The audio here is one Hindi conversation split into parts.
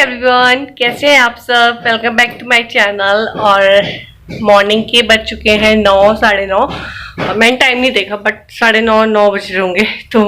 एवरीवन, कैसे हैं आप सब। Welcome back to my channel. और मॉर्निंग के बज चुके हैं 9, साढ़े 9। मैंने टाइम नहीं देखा बट 9:30 बज रहे होंगे। तो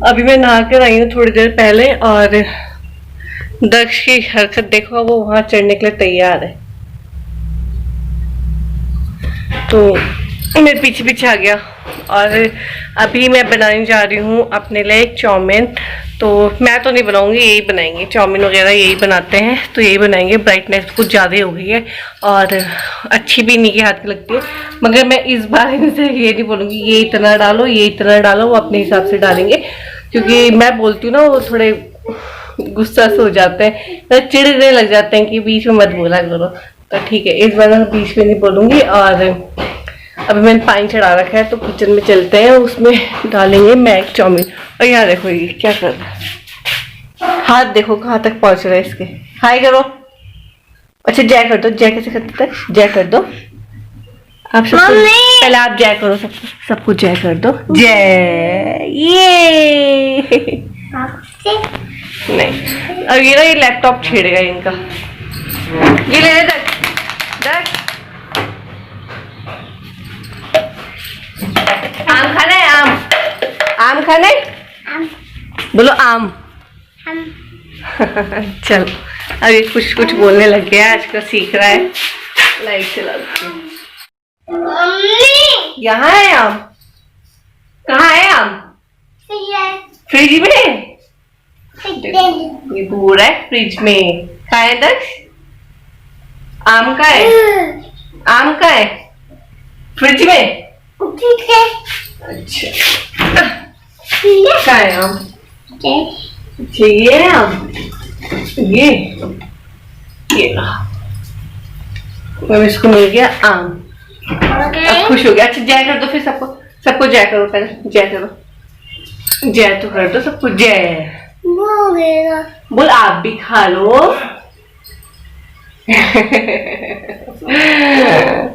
अभी मैं नहा कर आई हूँ थोड़ी देर पहले। और दक्ष की हरकत देखो, वो वहां चढ़ने के लिए तैयार है। तो मेरे पीछे पीछे आ गया। और अभी मैं बनाने जा रही हूँ अपने लिए चाउमीन। तो मैं तो नहीं बनाऊंगी, यही बनाएंगे। चाउमीन वगैरह यही बनाते हैं, तो यही बनाएंगे। ब्राइटनेस कुछ ज़्यादा हो गई है और अच्छी भी नहीं के हाथ की लगती है। मगर मैं इस बार इनसे ये नहीं बोलूँगी ये इतना डालो, ये इतना डालो। वो अपने हिसाब से डालेंगे, क्योंकि मैं बोलती हूँ ना, वो थोड़े गुस्सा से हो जाते हैं, तो चिढ़ने लग जाते हैं कि बीच में मत बोला करो। तो ठीक है, इस बार मैं बीच में नहीं बोलूँगी। और अभी मैंने पानी चढ़ा रखा है, तो किचन में चलते हैं, उसमें डालेंगे मैग चाउमीन। और यहाँ देखो ये क्या कर रहा है, हाथ देखो कहाँ तक पहुँच रहा है इसके। हाय करो। अच्छा जय कर दो। जय कैसे करते थे? जय कर दो आप सब। पहले आप जय करो, सबको जय कर दो। जय। ये नहीं, अब ये ना ये लैपटॉप छेड़ेगा इनका। ये ले ले आम खाना है। आम खाना है। बोलो आम। चलो, अब ये कुछ कुछ बोलने लग गया है, आजकल सीख रहा है। लाइट चला दो। यहाँ है आम। कहाँ है आम? फ्रिज में। ये पूरा है फ्रिज में। कहाँ है दक्ष? आम का है। आम का है फ्रिज में। अच्छा क्या है आम? अच्छा ये है आम। ये रहा, अब इसको मिल गया आम। अब खुश हो गया। अच्छा जय कर दो फिर सबको जय करो। पहले जय करो। जय तो कर दो सबको। जय बोल। आप भी खा लो।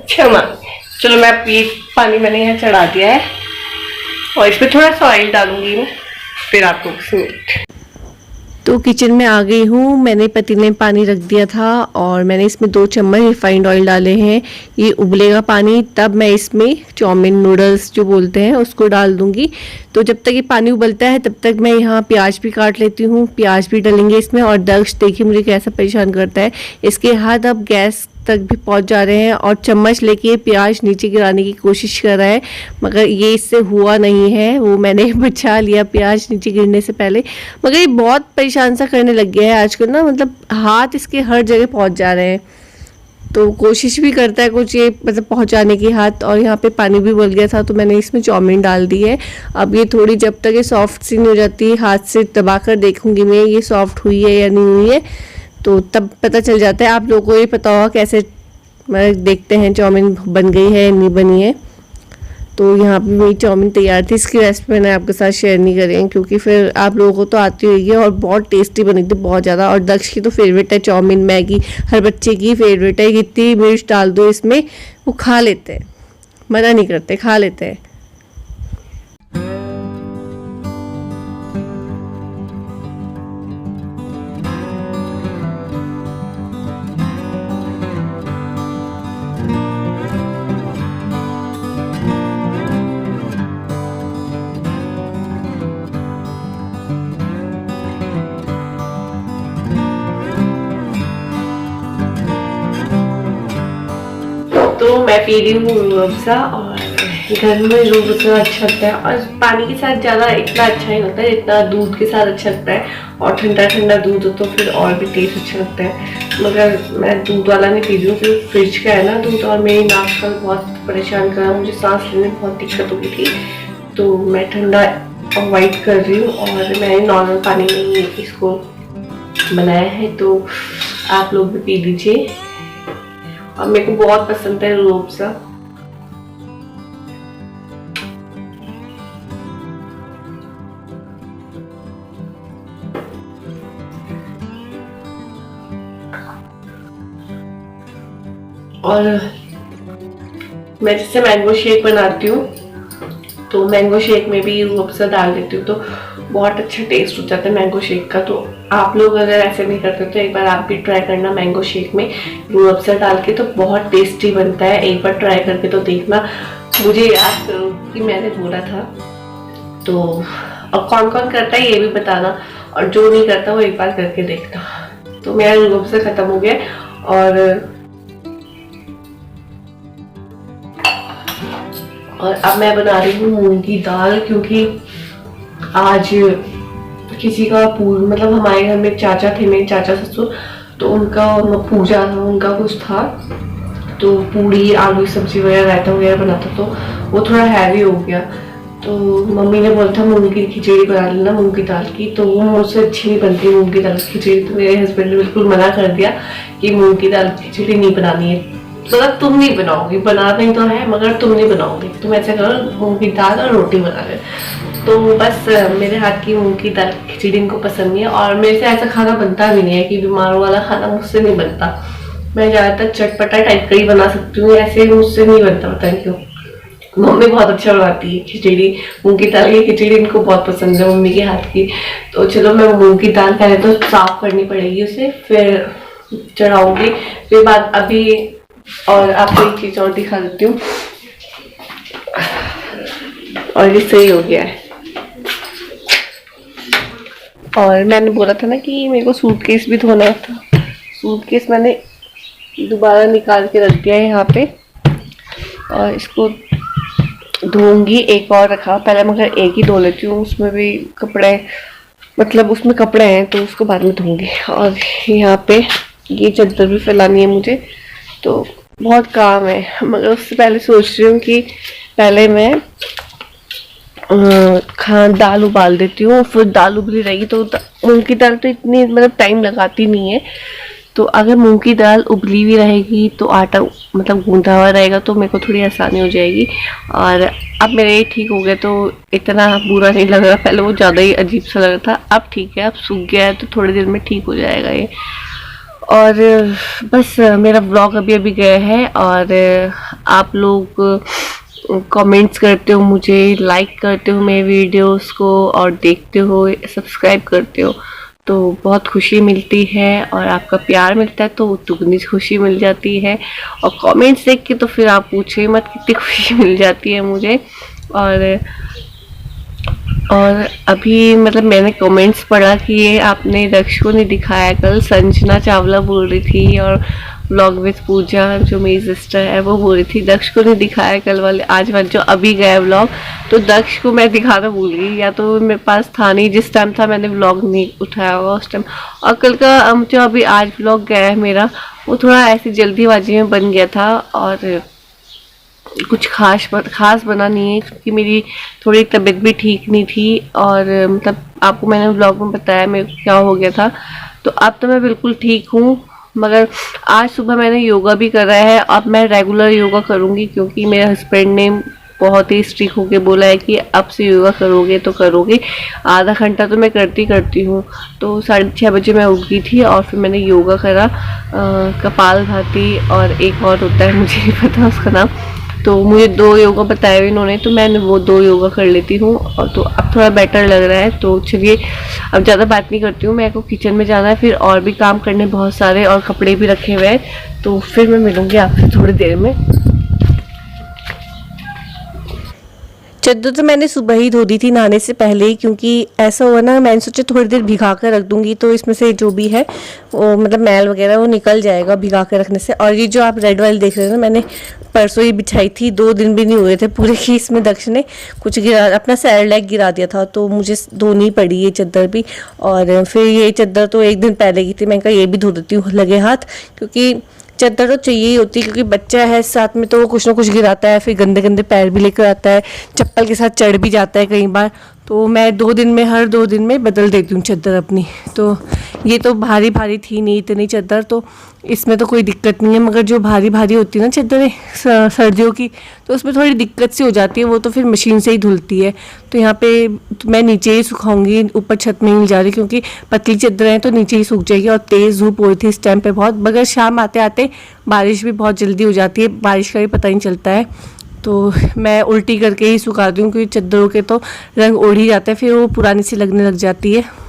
क्षमा। चलो मैं पानी मैंने यहाँ चढ़ा दिया है और इसमें थोड़ा सा ऑयल डालूंगी मैं, फिर आपको तो किचन में आ गई हूँ। मैंने पति ने पानी रख दिया था और मैंने इसमें 2 चम्मच रिफाइंड ऑयल डाले हैं। ये उबलेगा पानी, तब मैं इसमें चाउमीन नूडल्स जो बोलते हैं उसको डाल दूंगी। तो जब तक ये पानी उबलता है तब तक मैं यहाँ प्याज भी काट लेती हूँ। प्याज भी डालेंगे इसमें। और दक्ष देखिए मुझे कैसा परेशान करता है, इसके हाथ अब गैस तक भी पहुंच जा रहे हैं और चम्मच लेके प्याज नीचे गिराने की कोशिश कर रहा है, मगर ये इससे हुआ नहीं है। वो मैंने बचा लिया प्याज नीचे गिरने से पहले, मगर ये बहुत परेशान सा करने लग गया है आजकल ना। मतलब हाथ इसके हर जगह पहुंच जा रहे हैं, तो कोशिश भी करता है कुछ ये मतलब पहुंचाने की हाथ। और यहाँ पे पानी भी उबल गया था, तो मैंने इसमें चाउमीन डाल दी है। अब ये थोड़ी जब तक ये सॉफ्ट सी नहीं हो जाती, हाथ से दबा कर देखूंगी मैं ये सॉफ्ट हुई है या नहीं हुई है, तो तब पता चल जाता है। आप लोगों को ये पता होगा कैसे देखते हैं चाउमीन बन गई है नहीं बनी है। तो यहाँ पे मेरी चाउमीन तैयार थी। इसकी रेसिपी मैंने आपके साथ शेयर नहीं करी है, क्योंकि फिर आप लोगों को तो आती होगी। और बहुत टेस्टी बनी थी, बहुत ज़्यादा। और दक्ष की तो फेवरेट है चाउमीन, मैगी हर बच्चे की फेवरेट है। कितनी मिर्च डाल दो इसमें वो खा लेते हैं, मना नहीं करते, खा लेते हैं। तो मैं पी रही हूँ रूह अफ़ज़ा। और घर में रूह अफ़ज़ा अच्छा लगता है, और पानी के साथ ज़्यादा इतना अच्छा नहीं लगता है जितना दूध के साथ अच्छा लगता है। और ठंडा ठंडा दूध हो तो फिर और भी टेस्ट अच्छा लगता है। मगर मैं दूध वाला नहीं पी रही हूँ, क्योंकि फ्रिज का है ना दूध। और मेरी नाक कल बहुत परेशान करा, मुझे सांस लेने में बहुत दिक्कत हो गई थी, तो मैं ठंडा अवॉइड कर रही हूँ। और मैंने नॉर्मल पानी में ही इसको बनाया है, तो आप लोग भी पी लीजिए। और मेरे को बहुत पसंद है रूह अफ़ज़ा। और मैं जैसे मैंगो शेक बनाती हूँ, तो मैंगो शेक में भी रूह अफ़ज़ा डाल देती हूँ, तो बहुत अच्छा टेस्ट हो जाता है मैंगो शेक का। तो आप लोग अगर ऐसे नहीं करते तो एक बार आप भी ट्राई करना मैंगो शेक में रूह अफ़ज़ा डाल के, तो बहुत टेस्टी बनता है। एक बार ट्राई करके तो देखना, मुझे याद करो कि मैंने बोला था। तो और कौन कौन करता है ये भी बताना, और जो नहीं करता वो एक बार करके देखना। तो मेरा रूह अफ़ज़ा खत्म हो गया और अब मैं बना रही हूँ मूंग की दाल, क्योंकि आज किसी का मतलब हमारे घर में चाचा थे, मेरे चाचा ससुर, तो उनका पूजा था, उनका कुछ था, तो पूड़ी आलू सब्जी वगैरह रायता वगैरह बना था, तो वो थोड़ा हैवी हो गया। तो मम्मी ने बोला था मूंग की खिचड़ी बना लेना मूंग की दाल की, तो वो मुझसे अच्छी नहीं बनती मूंग की दाल की खिचड़ी। तो मेरे हस्बैंड ने बिल्कुल मना कर दिया कि मूंग की दाल की खिचड़ी नहीं बनानी है। तो तुम नहीं बनाओगी, बनाना ही तो है मगर तुम नहीं बनाओगी, तुम ऐसा करो मूंग की दाल और रोटी बना ले। तो बस मेरे हाथ की मूंग की दाल खिचड़ी इनको पसंद नहीं है, और मेरे से ऐसा खाना बनता भी नहीं है कि बीमारों वाला खाना मुझसे नहीं बनता। मैं ज़्यादातर चटपटा टाइप का ही बना सकती हूँ, ऐसे मुझसे नहीं बनता, पता नहीं क्यों। मम्मी बहुत अच्छा बनाती है खिचड़ी, मूंग की दाल की खिचड़ी इनको बहुत पसंद है मम्मी के हाथ की। तो चलो मैं मूंग की दाल पहले तो साफ करनी पड़ेगी उसे, फिर चढ़ाऊंगी, फिर बाद अभी और आपको एक चीज़ और दिखा देती हूँ। और ये सही हो गया है। और मैंने बोला था ना कि मेरे को सूटकेस भी धोना था, सूटकेस मैंने दोबारा निकाल के रख दिया है यहाँ पे, और इसको धोऊंगी। एक और रखा पहले, मगर एक ही धो लेती हूँ, उसमें भी कपड़े, मतलब उसमें कपड़े हैं तो उसको बाद में धोऊंगी। और यहाँ पे ये चादर भी फैलानी है मुझे, तो बहुत काम है। मगर उससे पहले सोच रही हूँ कि पहले मैं दाल उबाल देती हूँ, फिर दाल उबली रहेगी तो मूंग की दाल तो इतनी मतलब टाइम लगाती नहीं है। तो अगर मूंग की दाल उबली हुई रहेगी तो आटा मतलब गूंधा हुआ रहेगा तो मेरे को थोड़ी आसानी हो जाएगी। और अब मेरे ये ठीक हो गया तो इतना बुरा नहीं लग रहा, पहले वो ज़्यादा ही अजीब सा लग रहा था, अब ठीक है, अब सूख गया है तो थोड़ी देर में ठीक हो जाएगा ये। और बस मेरा व्लॉग अभी अभी गया है, और आप लोग कमेंट्स करते हो मुझे, लाइक करते हो मेरे वीडियोस को, और देखते हो, सब्सक्राइब करते हो, तो बहुत खुशी मिलती है। और आपका प्यार मिलता है तो दुगनी खुशी मिल जाती है। और कमेंट्स देख के तो फिर आप पूछिए मत कितनी खुशी मिल जाती है मुझे। और अभी मतलब मैंने कमेंट्स पढ़ा कि ये आपने दक्ष को नहीं दिखाया कल, संजना चावला बोल रही थी, और व्लॉग विद पूजा जो मेरी सिस्टर है वो बोल रही थी दक्ष को नहीं दिखाया कल वाले, आज वाले जो अभी गया व्लॉग, तो दक्ष को मैं दिखाना भूल गई, या तो मेरे पास था नहीं, जिस टाइम था मैंने व्लॉग नहीं उठाया होगा उस टाइम। और कल का जो अभी आज व्लॉग गया है मेरा, वो थोड़ा ऐसी जल्दीबाजी में बन गया था, और कुछ खास बना नहीं है, क्योंकि मेरी थोड़ी तबीयत भी ठीक नहीं थी। और मतलब आपको मैंने व्लॉग में बताया मेरे को क्या हो गया था, तो अब तो मैं बिल्कुल ठीक हूँ। मगर आज सुबह मैंने योगा भी करा है, अब मैं रेगुलर योगा करूँगी, क्योंकि मेरे हस्बैंड ने बहुत ही स्ट्रिक्ट होके बोला है कि अब से योगा करोगे तो करोगे। आधा घंटा तो मैं करती हूँ। तो 6:30 बजे मैं उठ गई थी और फिर मैंने योगा करा, कपालभाति, और एक और होता है मुझे नहीं पता उसका नाम, तो मुझे 2 योगा बताए हुए इन्होंने, तो मैंने वो 2 योगा कर लेती हूँ। और तो अब थोड़ा बेटर लग रहा है। तो चलिए अब ज़्यादा बात नहीं करती हूँ, मेरे को किचन में जाना है, फिर और भी काम करने बहुत सारे, और कपड़े भी रखे हुए हैं, तो फिर मैं मिलूँगी आपसे थोड़ी देर में। चद्दर तो मैंने सुबह ही धो दी थी नहाने से पहले ही, क्योंकि ऐसा हुआ ना, मैंने सोचा थोड़ी देर भिगा कर रख दूंगी तो इसमें से जो भी है वो मतलब मैल वगैरह वो निकल जाएगा भिगा कर रखने से। और ये जो आप रेड वाली देख रहे हो ना, मैंने परसों ही बिछाई थी, 2 दिन भी नहीं हुए थे पूरे कि इसमें दक्ष ने कुछ गिरा, अपना सैरलैक गिरा दिया था, तो मुझे धोनी पड़ी ये चद्दर भी। और फिर ये चद्दर तो एक दिन पहले की थी, मैंने कहा ये भी धो देती हूँ लगे हाथ, क्योंकि चद्दर तो चाहिए ही होती है, क्योंकि बच्चा है साथ में तो वो कुछ ना कुछ गिराता है, फिर गंदे गंदे पैर भी लेकर आता है, चप्पल के साथ चढ़ भी जाता है कई बार। तो मैं हर 2 दिन में बदल देती हूँ चद्दर अपनी। तो ये तो भारी भारी थी नहीं इतनी चद्दर, तो इसमें तो कोई दिक्कत नहीं है। मगर जो भारी भारी होती है ना चद्दरें सर्दियों की, तो उसमें थोड़ी दिक्कत सी हो जाती है, वो तो फिर मशीन से ही धुलती है। तो यहाँ पे मैं नीचे ही सुखाऊंगी, ऊपर छत में ही नहीं जा रही, क्योंकि पतली चद्दरें हैं तो नीचे ही सूख जाएगी। और तेज़ धूप हो रही थी इस टाइम पे बहुत, मगर शाम आते आते बारिश भी बहुत जल्दी हो जाती है, बारिश का भी पता नहीं चलता है। तो मैं उल्टी करके ही सुखाती हूँ क्योंकि चादरों के तो रंग उड़ ही जाते हैं, फिर वो पुरानी सी लगने लग जाती है।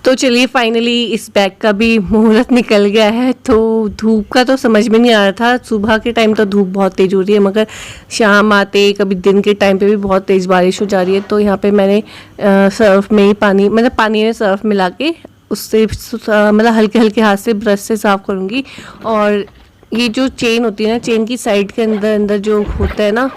तो चलिए फाइनली इस बैग का भी मुहूर्त निकल गया है। तो धूप का तो समझ में नहीं आ रहा था, सुबह के टाइम तो धूप बहुत तेज़ हो रही है, मगर शाम आते कभी दिन के टाइम पे भी बहुत तेज़ बारिश हो जा रही है। तो यहाँ पे मैंने सर्फ में ही पानी, मतलब पानी में सर्फ मिला के उससे मतलब हल्के हल्के हाथ से ब्रश से साफ़ करूँगी। और ये जो चेन होती है ना, चेन की साइड के अंदर अंदर जो होता है ना,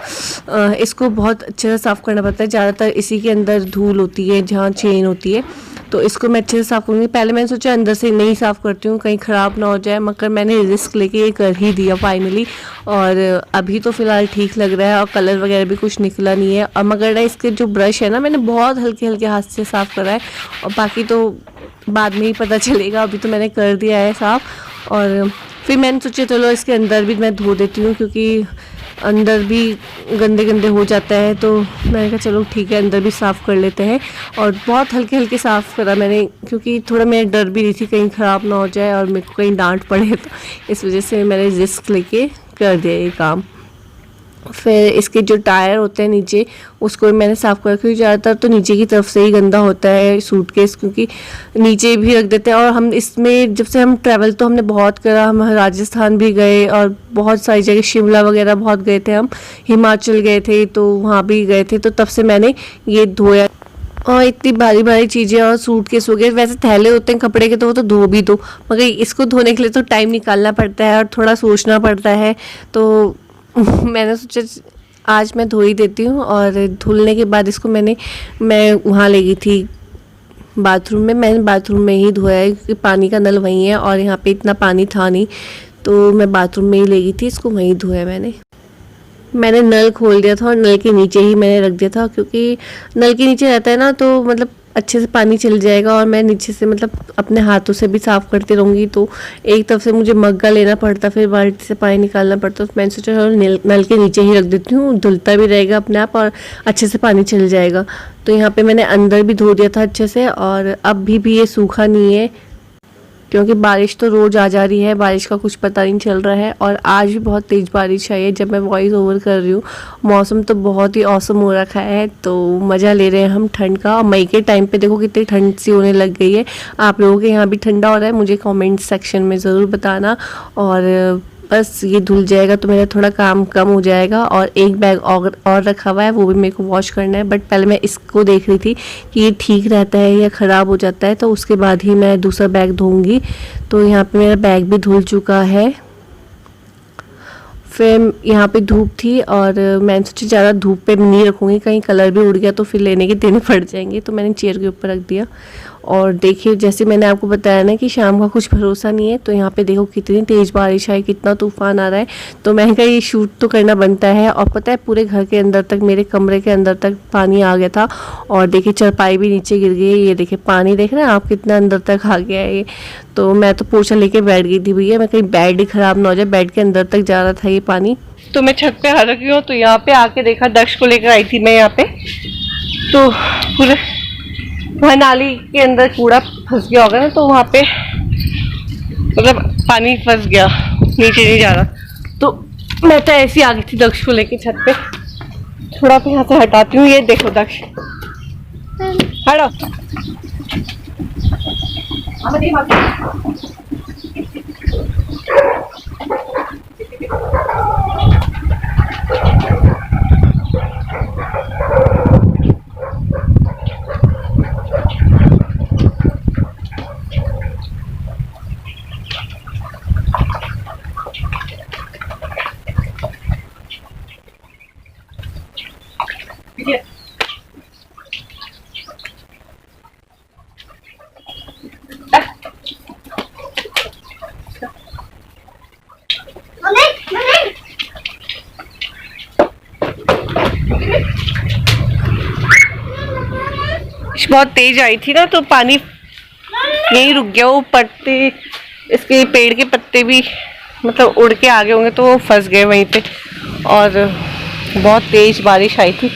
इसको बहुत अच्छे से साफ़ करना पड़ता है। ज़्यादातर इसी के अंदर धूल होती है जहाँ चेन होती है, तो इसको मैं अच्छे से साफ़ करूँगी। पहले मैंने सोचा अंदर से नहीं साफ़ करती हूँ, कहीं ख़राब ना हो जाए, मगर मैंने रिस्क लेके ये कर ही दिया फाइनली। और अभी तो फ़िलहाल ठीक लग रहा है और कलर वगैरह भी कुछ निकला नहीं है। और मगर ना इसके जो ब्रश है ना, मैंने बहुत हल्के हल्के हाथ से साफ़ करा है, और बाकी तो बाद में ही पता चलेगा। अभी तो मैंने कर दिया है साफ़। और फिर मैंने सोचा चलो इसके अंदर भी मैं धो देती हूँ, क्योंकि अंदर भी गंदे गंदे हो जाता है। तो मैंने कहा चलो ठीक है, अंदर भी साफ़ कर लेते हैं। और बहुत हल्के हल्के साफ़ करा मैंने, क्योंकि थोड़ा मैं डर भी रही थी कहीं ख़राब ना हो जाए और मेरे को कहीं डांट पड़े, तो इस वजह से मैंने रिस्क लेके कर दिया ये काम। फिर इसके जो टायर होते हैं नीचे, उसको भी मैंने साफ़ कर, क्योंकि ज़्यादातर तो नीचे की तरफ से ही गंदा होता है सूटकेस, क्योंकि नीचे भी रख देते हैं। और हम इसमें जब से हम ट्रैवल तो हमने बहुत करा, हम राजस्थान भी गए और बहुत सारी जगह, शिमला वगैरह बहुत गए थे, हम हिमाचल गए थे तो वहाँ भी गए थे, तो तब से मैंने ये धोया। और इतनी भारी भारी चीज़ें और सूटकेस हो गए, वैसे थैले होते हैं कपड़े के तो वो तो धो भी दो, मगर इसको धोने के लिए तो टाइम निकालना पड़ता है और थोड़ा सोचना पड़ता है। तो मैंने सोचा आज मैं धो ही देती हूँ। और धुलने के बाद इसको मैं वहाँ ले गई थी बाथरूम में, मैंने बाथरूम में ही धोया है, क्योंकि पानी का नल वहीं है और यहाँ पे इतना पानी था नहीं, तो मैं बाथरूम में ही ले गई थी, इसको वहीं धोया मैंने नल खोल दिया था और नल के नीचे ही मैंने रख दिया था, क्योंकि नल के नीचे रहता है ना, तो मतलब अच्छे से पानी चल जाएगा। और मैं नीचे से मतलब अपने हाथों से भी साफ़ करती रहूँगी, तो एक तरफ से मुझे मग्गा लेना पड़ता, फिर बाल्टी से पानी निकालना पड़ता। तो मैंने सोचा नल के नीचे ही रख देती हूँ, धुलता भी रहेगा अपने आप और अच्छे से पानी चल जाएगा। तो यहाँ पे मैंने अंदर भी धो दिया था अच्छे से, और अब भी ये सूखा नहीं है, क्योंकि बारिश तो रोज़ आ जा रही है, बारिश का कुछ पता नहीं चल रहा है। और आज भी बहुत तेज़ बारिश आई है जब मैं वॉइस ओवर कर रही हूँ। मौसम तो बहुत ही औसम हो रखा है, तो मज़ा ले रहे हैं हम ठंड का। और मई के टाइम पे देखो कितनी ठंड सी होने लग गई है। आप लोगों के यहाँ भी ठंडा हो रहा है, मुझे कमेंट सेक्शन में ज़रूर बताना। और बस ये धुल जाएगा तो मेरा थोड़ा काम कम हो जाएगा। और एक बैग और रखा हुआ है, वो भी मेरे को वॉश करना है, बट पहले मैं इसको देख रही थी कि ये ठीक रहता है या ख़राब हो जाता है, तो उसके बाद ही मैं दूसरा बैग धोऊंगी। तो यहाँ पे मेरा बैग भी धुल चुका है। फिर यहाँ पे धूप थी और मैंने सोचा ज़्यादा धूप पे नहीं रखूँगी, कहीं कलर भी उड़ गया तो फिर लेने के देने पड़ जाएंगे, तो मैंने चेयर के ऊपर रख दिया। और देखिए जैसे मैंने आपको बताया ना कि शाम का कुछ भरोसा नहीं है, तो यहाँ पे देखो कितनी तेज़ बारिश आई, कितना तूफान आ रहा है। तो मैंने कहा ये शूट तो करना बनता है। और पता है पूरे घर के अंदर तक, मेरे कमरे के अंदर तक पानी आ गया था। और देखिए चारपाई भी नीचे गिर गई है, ये देखिए पानी देख रहे हैं आप कितना अंदर तक आ गया है ये। तो मैं तो पोछा लेके बैठ गई थी भैया, मैं कहीं बेड ही ख़राब ना हो जाए, बेड के अंदर तक जा रहा था ये पानी। तो मैं छत पे आ रखी हूँ, तो यहाँ पे आके देखा, दक्ष को लेकर आई थी मैं यहाँ पे, तो पूरे वहाँ नाली के अंदर कूड़ा फंस गया होगा ना, तो वहाँ पे मतलब पानी फंस गया, नीचे नहीं जा रहा। तो मैं तो ऐसे ही आ गई थी दक्ष को लेके छत पे। थोड़ा तो यहाँ से हटाती हूँ, ये देखो दक्ष, हटो। बहुत तेज आई थी ना, तो पानी यहीं रुक गया। वो पत्ते, इसके पेड़ के पत्ते भी मतलब उड़ के आगे होंगे, तो वो फंस गए वहीं पे। और बहुत तेज बारिश आई थी।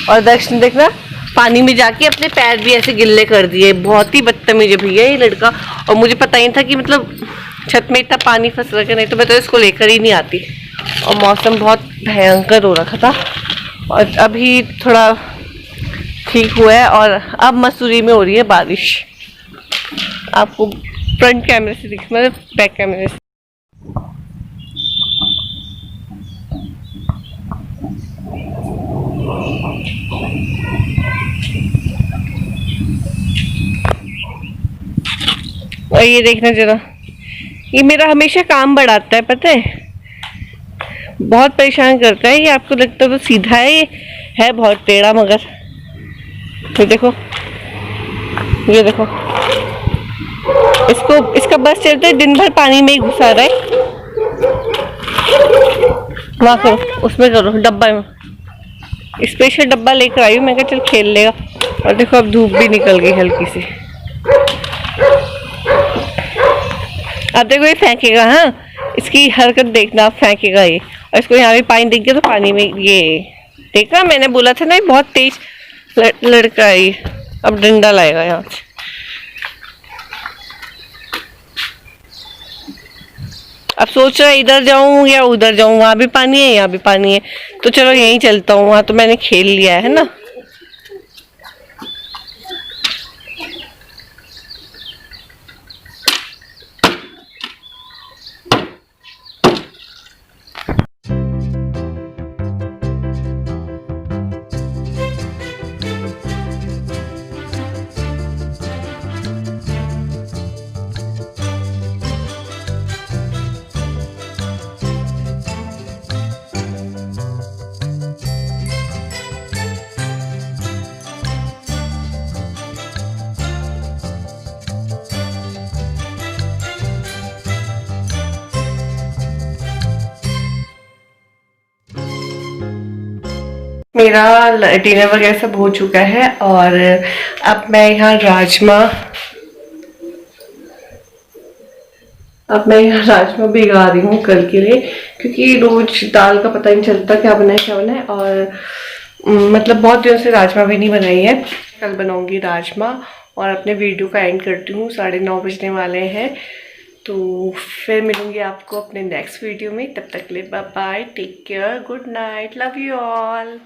और दक्ष ने देखना पानी में जाके अपने पैर भी ऐसे गिल्ले कर दिए। बहुत ही बदतमीज है भैया ये लड़का। और मुझे पता ही था कि मतलब छत में इतना पानी फंस रखा, नहीं तो मैं तो इसको लेकर ही नहीं आती। और मौसम बहुत भयंकर हो रखा था और अभी थोड़ा ठीक हुआ है। और अब मसूरी में हो रही है बारिश, आपको फ्रंट कैमरे से दिख, मतलब बैक कैमरे से। और ये देखना जरा, ये मेरा हमेशा काम बढ़ाता है, पता है, बहुत परेशान करता है। ये आपको लगता तो सीधा है, ये है बहुत टेढ़ा, मगर ये देखो, ये देखो, इसका बस चलते दिन भर पानी में ही घुसा रहा है। वहाँ करो, उसमें करो, डब्बा में, स्पेशल डब्बा लेकर आई हूँ, मैं कहा चल खेल लेगा। और देखो अब धूप भी निकल गई हल्की सी। अब देखो ये फेंकेगा, हाँ, इसकी हरकत देखना, आप फेंकेगा ये। और इसको यहाँ भी पानी दिख गया तो पानी में ये देखा, मैंने बोला था ना, ये बहुत तेज लड़का है ये। अब डंडा लाएगा यहाँ से। अब सोच रहा है इधर जाऊं या उधर जाऊं, वहां भी पानी है यहाँ भी पानी है, तो चलो यहीं चलता हूँ, वहां तो मैंने खेल लिया है ना। मेरा डिनर वगैरह सब हो चुका है और अब मैं यहाँ राजमा भिगा रही हूँ कल के लिए, क्योंकि रोज दाल का पता नहीं चलता क्या बनाए क्या बनाए। और मतलब बहुत दिनों से राजमा भी नहीं बनाई है, कल बनाऊंगी राजमा। और अपने वीडियो का एंड करती हूँ, 9:30 बजने वाले हैं। तो फिर मिलूंगी आपको अपने नेक्स्ट वीडियो में, तब तक के लिए bye bye, take care, good night, love you all.